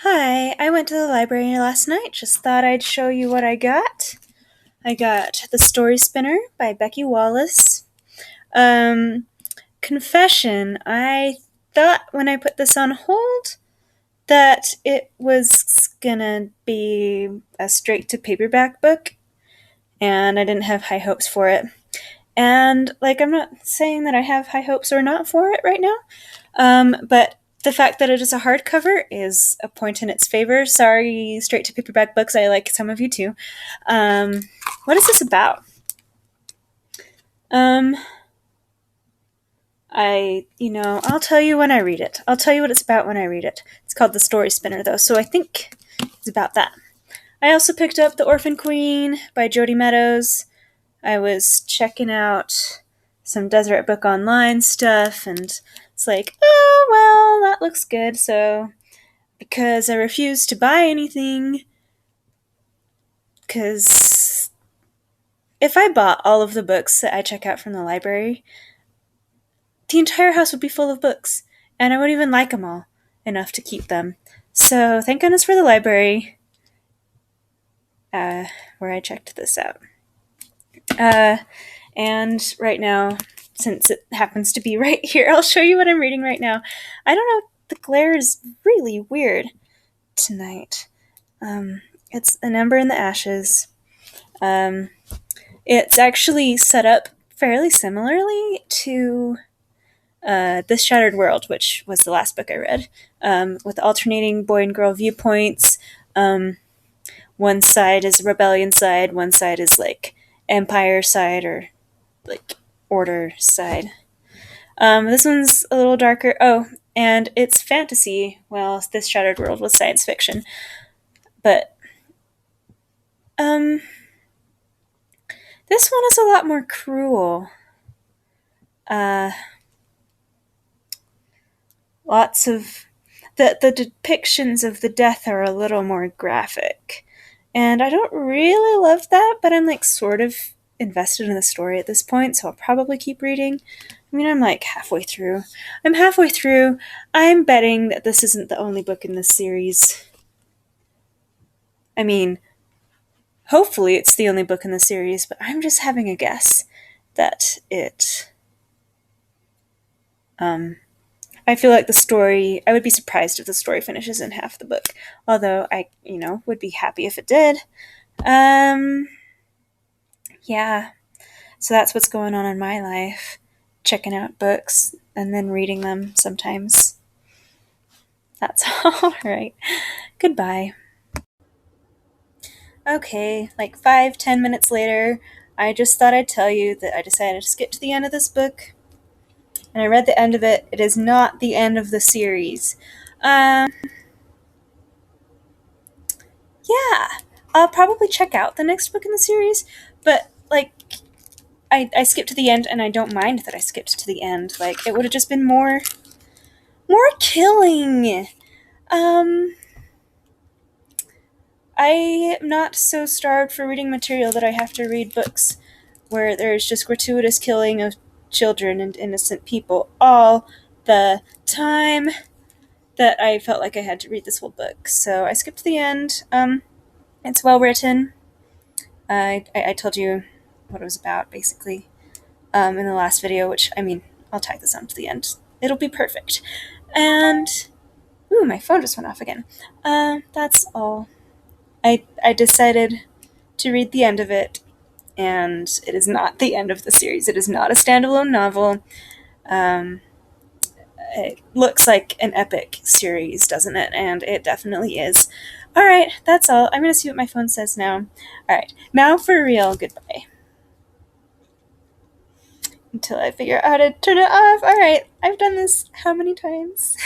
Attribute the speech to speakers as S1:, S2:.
S1: Hi, I went to the library last night. Just thought I'd show you what I got. I got The Storyspinner by Becky Wallace. Um, Confession, I thought when I put this on hold that it was gonna be a straight to paperback book, and I didn't have high hopes for it. And, I'm not saying that I have high hopes or not for it right now, but the fact that it is a hardcover is a point in its favor. Sorry, straight to paperback books. I like some of you too. What is this about? Um, I'll tell you when I read it. I'll tell you what it's about when I read it. It's called The Storyspinner, though, so I think it's about that. I also picked up The Orphan Queen by Jodi Meadows. I was checking out some Deseret Book Online stuff, and it's like, oh, well, that looks good. So, because I refuse to buy anything, because if I bought all of the books that I check out from the library, the entire house would be full of books, and I wouldn't even like them all enough to keep them. So, thank goodness for the library, where I checked this out. And right now, since it happens to be right here, I'll show you what I'm reading right now. I don't know, the glare is really weird tonight. It's An Ember in the Ashes. It's actually set up fairly similarly to This Shattered World, which was the last book I read, with alternating boy and girl viewpoints. One side is rebellion side, one side is empire side, or order side. This one's a little darker. Oh, and it's fantasy. Well, This Shattered World was science fiction. But, this one is a lot more cruel. Lots of... The depictions of the death are a little more graphic. And I don't really love that, but I'm sort of invested in the story at this point, so I'll probably keep reading. I mean, I'm halfway through. I'm betting that this isn't the only book in this series. I mean, hopefully it's the only book in the series, but I'm just having a guess that it... I feel like the story... I would be surprised if the story finishes in half the book. Although I, would be happy if it did. Yeah. So that's what's going on in my life. Checking out books and then reading them sometimes. That's all right. Goodbye. Okay, 5-10 minutes later, I just thought I'd tell you that I decided to skip to the end of this book. And I read the end of it. It is not the end of the series. Yeah. I'll probably check out the next book in the series, but, I skipped to the end, and I don't mind that I skipped to the end. It would have just been more killing. I am not so starved for reading material that I have to read books where there's just gratuitous killing of children and innocent people all the time that I felt like I had to read this whole book. So I skipped to the end. It's well written. I told you what it was about, basically, in the last video, which, I'll tag this on to the end. It'll be perfect. And, ooh, my phone just went off again. That's all. I decided to read the end of it, and it is not the end of the series. It is not a standalone novel. It looks like an epic series, doesn't it? And it definitely is. Alright, that's all. I'm going to see what my phone says now. Alright, now for real, goodbye. Until I figure out how to turn it off. Alright, I've done this how many times?